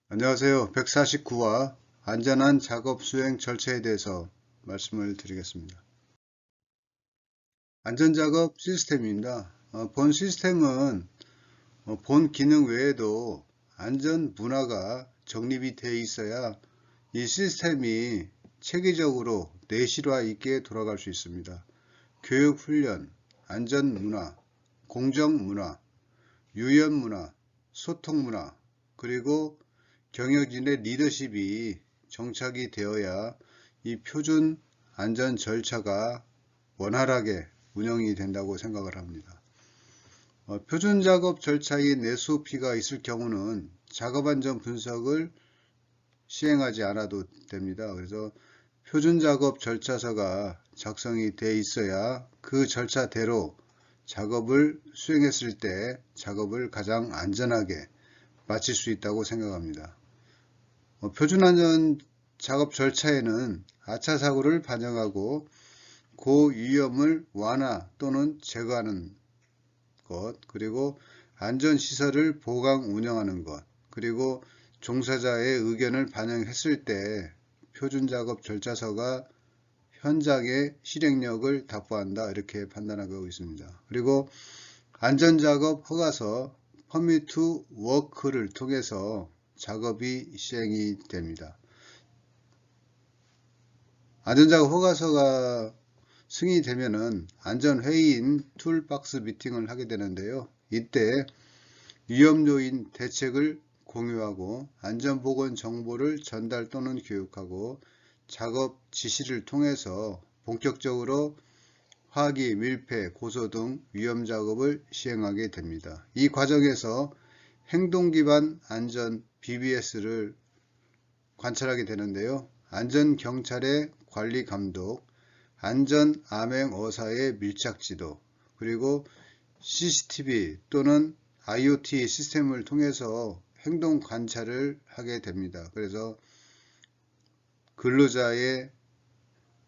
안녕하세요. 149화 안전한 작업 수행 절차에 대해서 말씀을 드리겠습니다. 안전작업 시스템입니다. 본 시스템은 본 기능 외에도 안전 문화가 정립이 되어 있어야 이 시스템이 체계적으로 내실화 있게 돌아갈 수 있습니다. 교육 훈련, 안전 문화, 공정 문화, 유연 문화, 소통 문화, 그리고 경영진의 리더십이 정착이 되어야 이 표준 안전 절차가 원활하게 운영이 된다고 생각을 합니다. 표준 작업 절차인 SOP가 있을 경우는 작업 안전 분석을 시행하지 않아도 됩니다. 그래서 표준 작업 절차서가 작성이 되어 있어야 그 절차대로 작업을 수행했을 때 작업을 가장 안전하게 마칠 수 있다고 생각합니다. 표준 안전 작업 절차에는 아차 사고를 반영하고 고위험을 완화 또는 제거하는 것, 그리고 안전시설을 보강 운영하는 것, 그리고 종사자의 의견을 반영했을 때 표준 작업 절차서가 현장의 실행력을 답보한다, 이렇게 판단하고 있습니다. 그리고 안전작업 허가서 퍼밋 투 워크를 통해서 작업이 시행이 됩니다. 안전작업 허가서가 승인이 되면은 안전회의인 툴박스 미팅을 하게 되는데요. 이때 위험요인 대책을 공유하고 안전보건 정보를 전달 또는 교육하고 작업 지시를 통해서 본격적으로 화기, 밀폐, 고소 등 위험 작업을 시행하게 됩니다. 이 과정에서 행동기반 안전 BBS를 관찰하게 되는데요. 안전경찰의 관리 감독, 안전암행어사의 밀착 지도, 그리고 CCTV 또는 IoT 시스템을 통해서 행동 관찰을 하게 됩니다. 그래서 근로자의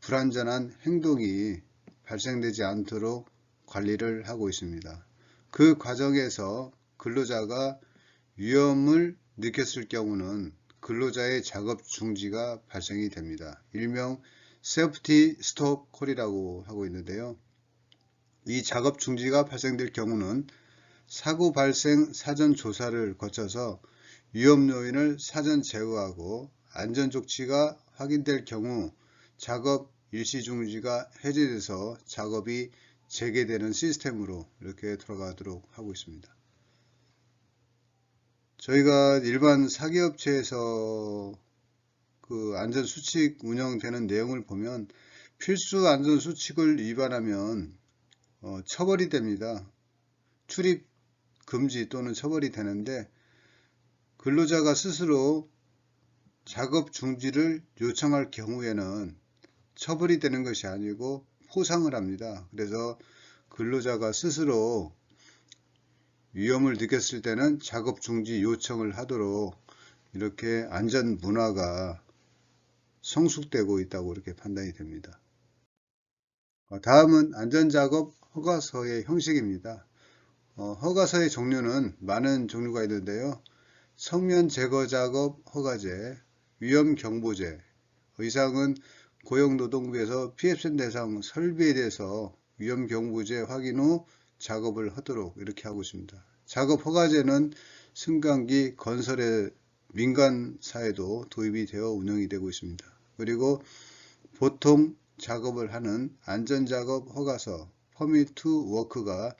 불안전한 행동이 발생되지 않도록 관리를 하고 있습니다. 그 과정에서 근로자가 위험을 느꼈을 경우는 근로자의 작업 중지가 발생이 됩니다. 일명 세프티 스톱 콜이라고 하고 있는데요. 이 작업 중지가 발생될 경우는 사고 발생 사전 조사를 거쳐서 위험 요인을 사전 제거하고 안전 조치가 확인될 경우 작업 일시 중지가 해제돼서 작업이 재개되는 시스템으로 이렇게 돌아가도록 하고 있습니다. 저희가 일반 사기업체에서 그 안전수칙 운영되는 내용을 보면 필수 안전수칙을 위반하면 처벌이 됩니다. 출입 금지 또는 처벌이 되는데 근로자가 스스로 작업 중지를 요청할 경우에는 처벌이 되는 것이 아니고 포상을 합니다. 그래서 근로자가 스스로 위험을 느꼈을 때는 작업 중지 요청을 하도록 이렇게 안전 문화가 성숙되고 있다고 이렇게 판단이 됩니다. 다음은 안전작업 허가서의 형식입니다. 허가서의 종류는 많은 종류가 있는데요. 성면 제거 작업 허가제, 위험경보제, 의상은 고용노동부에서 PFM 대상 설비에 대해서 위험경보제 확인 후 작업을 하도록 이렇게 하고 있습니다. 작업 허가제는 승강기, 건설의 민간사에도 도입이 되어 운영이 되고 있습니다. 그리고 보통 작업을 하는 안전작업 허가서 퍼밋 투 워크가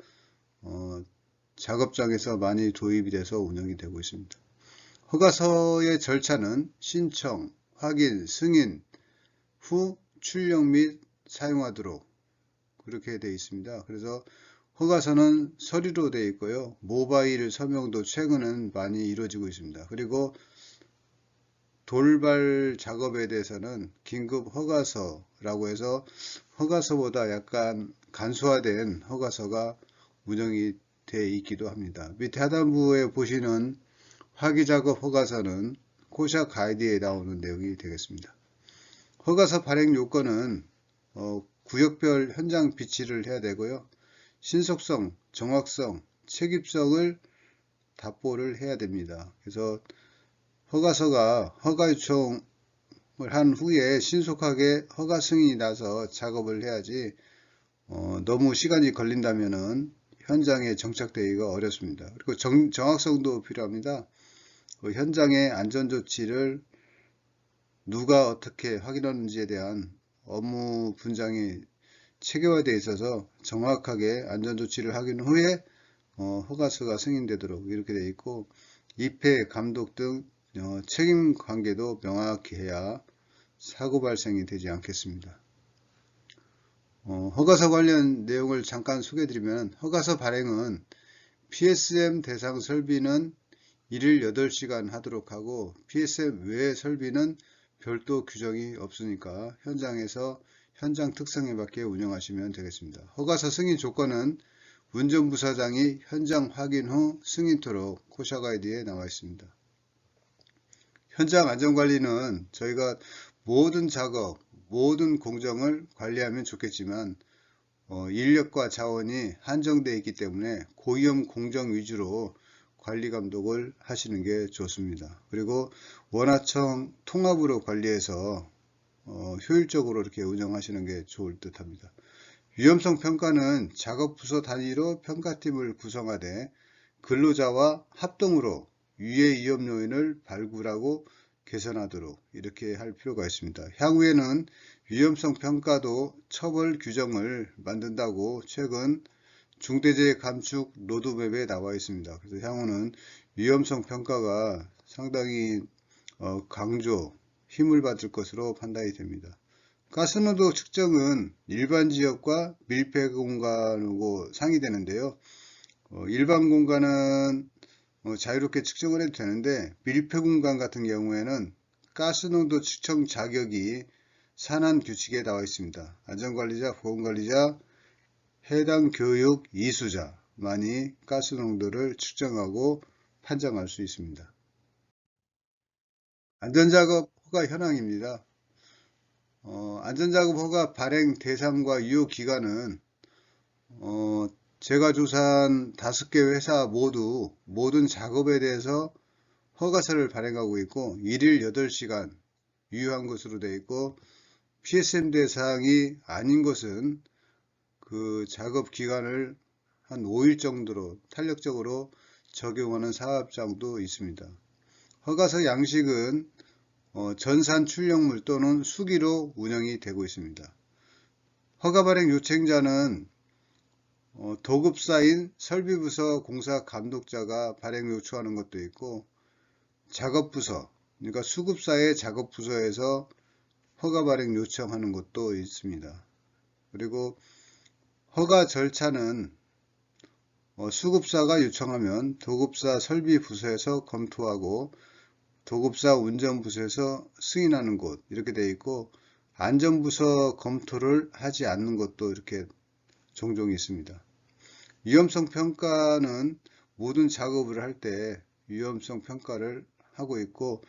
작업장에서 많이 도입이 돼서 운영이 되고 있습니다. 허가서의 절차는 신청, 확인, 승인 후 출력 및 사용하도록 그렇게 되어 있습니다. 그래서 허가서는 서류로 되어 있고요. 모바일 서명도 최근은 많이 이루어지고 있습니다. 그리고 돌발 작업에 대해서는 긴급 허가서라고 해서 허가서보다 약간 간소화된 허가서가 운영이 되어 있기도 합니다. 밑에 하단부에 보시는 화기작업 허가서는 코샤 가이드에 나오는 내용이 되겠습니다. 허가서 발행 요건은 구역별 현장 비치를 해야 되고요. 신속성, 정확성, 책임성을 답보를 해야 됩니다. 그래서 허가 요청을 한 후에 신속하게 허가 승인이 나서 작업을 해야지 너무 시간이 걸린다면은 현장에 정착되기가 어렵습니다. 그리고 정확성도 필요합니다. 그 현장의 안전조치를 누가 어떻게 확인하는지에 대한 업무 분장이 체계화되어 있어서 정확하게 안전조치를 확인 후에 허가서가 승인되도록 이렇게 되어 있고, 입회, 감독 등 책임 관계도 명확히 해야 사고 발생이 되지 않겠습니다. 허가서 관련 내용을 잠깐 소개해드리면, 허가서 발행은 PSM 대상 설비는 1일 8시간 하도록 하고, PSM 외 설비는 별도 규정이 없으니까 현장에서 현장 특성에 맞게 운영하시면 되겠습니다. 허가서 승인 조건은 운전부사장이 현장 확인 후 승인토록 코샤 가이드에 나와 있습니다. 현장 안전관리는 저희가 모든 작업, 모든 공정을 관리하면 좋겠지만 인력과 자원이 한정되어 있기 때문에 고위험 공정 위주로 관리 감독을 하시는 게 좋습니다. 그리고 원하청 통합으로 관리해서 효율적으로 이렇게 운영하시는 게 좋을 듯 합니다. 위험성 평가는 작업부서 단위로 평가팀을 구성하되 근로자와 합동으로 유해 위험 요인을 발굴하고 개선하도록 이렇게 할 필요가 있습니다. 향후에는 위험성 평가도 처벌 규정을 만든다고 최근 중대재해 감축 로드맵에 나와 있습니다. 그래서 향후는 위험성 평가가 상당히 강조, 힘을 받을 것으로 판단이 됩니다. 가스농도 측정은 일반 지역과 밀폐 공간하고 상의되는데요. 일반 공간은 자유롭게 측정을 해도 되는데, 밀폐 공간 같은 경우에는 가스농도 측정 자격이 산안 규칙에 나와 있습니다. 안전관리자, 보건관리자, 해당 교육 이수자만이 가스농도를 측정하고 판정할 수 있습니다. 안전작업 허가 현황입니다. 안전작업 허가 발행 대상과 유효 기간은 제가 조사한 5개 회사 모두 모든 작업에 대해서 허가서를 발행하고 있고 1일 8시간 유효한 것으로 되어 있고, PSM 대상이 아닌 것은 그 작업 기간을 한 5일 정도로 탄력적으로 적용하는 사업장도 있습니다. 허가서 양식은 전산 출력물 또는 수기로 운영이 되고 있습니다. 허가 발행 요청자는 도급사인 설비부서 공사 감독자가 발행 요청하는 것도 있고, 작업부서, 그러니까 수급사의 작업부서에서 허가 발행 요청하는 것도 있습니다. 그리고 허가 절차는 수급사가 요청하면 도급사 설비부서에서 검토하고 도급사 운전부서에서 승인하는 곳 이렇게 되어 있고, 안전부서 검토를 하지 않는 것도 이렇게 종종 있습니다. 위험성 평가는 모든 작업을 할 때 위험성 평가를 하고 있고,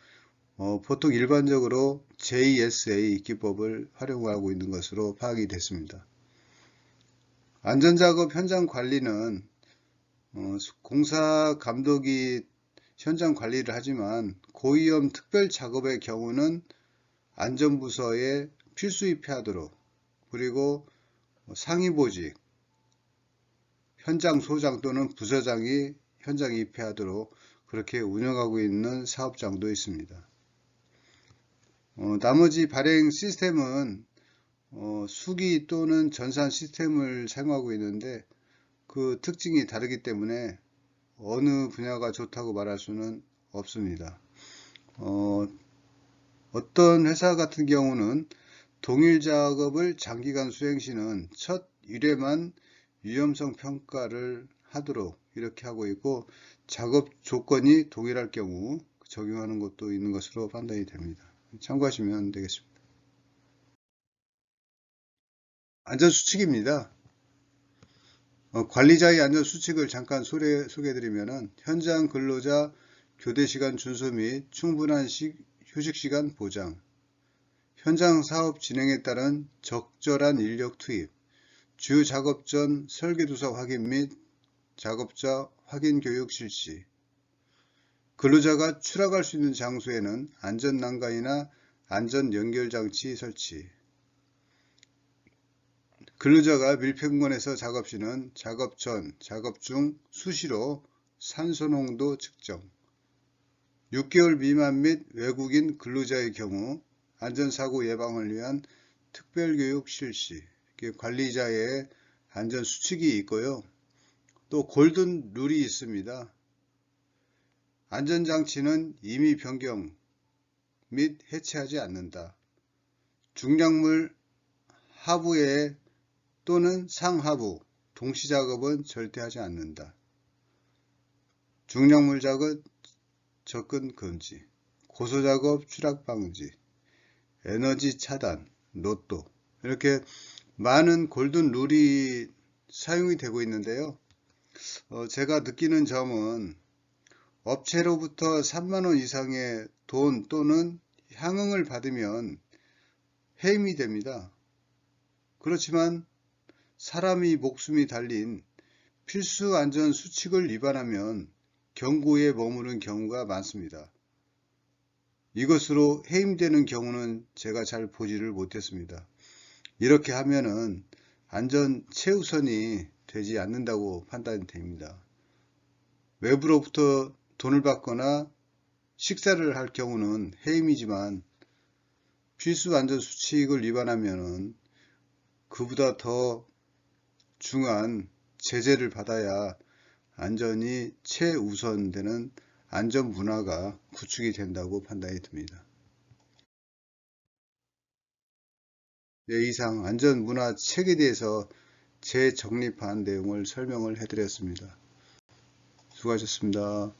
보통 일반적으로 JSA 기법을 활용하고 있는 것으로 파악이 됐습니다. 안전작업 현장 관리는 공사 감독이 현장 관리를 하지만 고위험 특별 작업의 경우는 안전부서에 필수 입회하도록, 그리고 상위보직, 현장 소장 또는 부서장이 현장 입회하도록 그렇게 운영하고 있는 사업장도 있습니다. 나머지 발행 시스템은 수기 또는 전산 시스템을 사용하고 있는데 그 특징이 다르기 때문에 어느 분야가 좋다고 말할 수는 없습니다. 어떤 회사 같은 경우는 동일 작업을 장기간 수행 시는 첫 1회만 위험성 평가를 하도록 이렇게 하고 있고, 작업 조건이 동일할 경우 적용하는 것도 있는 것으로 판단이 됩니다. 참고하시면 되겠습니다. 안전수칙입니다. 관리자의 안전수칙을 잠깐 소개해드리면, 현장 근로자 교대시간 준수 및 충분한 휴식시간 보장, 현장 사업 진행에 따른 적절한 인력 투입, 주요 작업 전 설계도서 확인 및 작업자 확인 교육 실시, 근로자가 추락할 수 있는 장소에는 안전난간이나 안전연결장치 설치. 근로자가 밀폐공간에서 작업 시는 작업 전, 작업 중 수시로 산소농도 측정. 6개월 미만 및 외국인 근로자의 경우 안전사고 예방을 위한 특별교육 실시. 관리자의 안전수칙이 있고요. 또 골든 룰이 있습니다. 안전장치는 임의 변경 및 해체하지 않는다. 중량물 하부에 또는 상하부, 동시작업은 절대 하지 않는다. 중량물 작업 접근 금지, 고소작업 추락 방지, 에너지 차단, 로또, 이렇게 많은 골든 룰이 사용이 되고 있는데요. 제가 느끼는 점은 업체로부터 3만원 이상의 돈 또는 향응을 받으면 해임이 됩니다. 그렇지만 사람이 목숨이 달린 필수 안전 수칙을 위반하면 경고에 머무는 경우가 많습니다. 이것으로 해임되는 경우는 제가 잘 보지를 못했습니다. 이렇게 하면은 안전 최우선이 되지 않는다고 판단이 됩니다. 외부로부터 돈을 받거나 식사를 할 경우는 해임이지만 필수 안전 수칙을 위반하면은 그보다 더 중한 제재를 받아야 안전이 최우선되는 안전 문화가 구축이 된다고 판단이 듭니다. 네, 이상 안전 문화 책에 대해서 재정립한 내용을 설명을 해드렸습니다. 수고하셨습니다.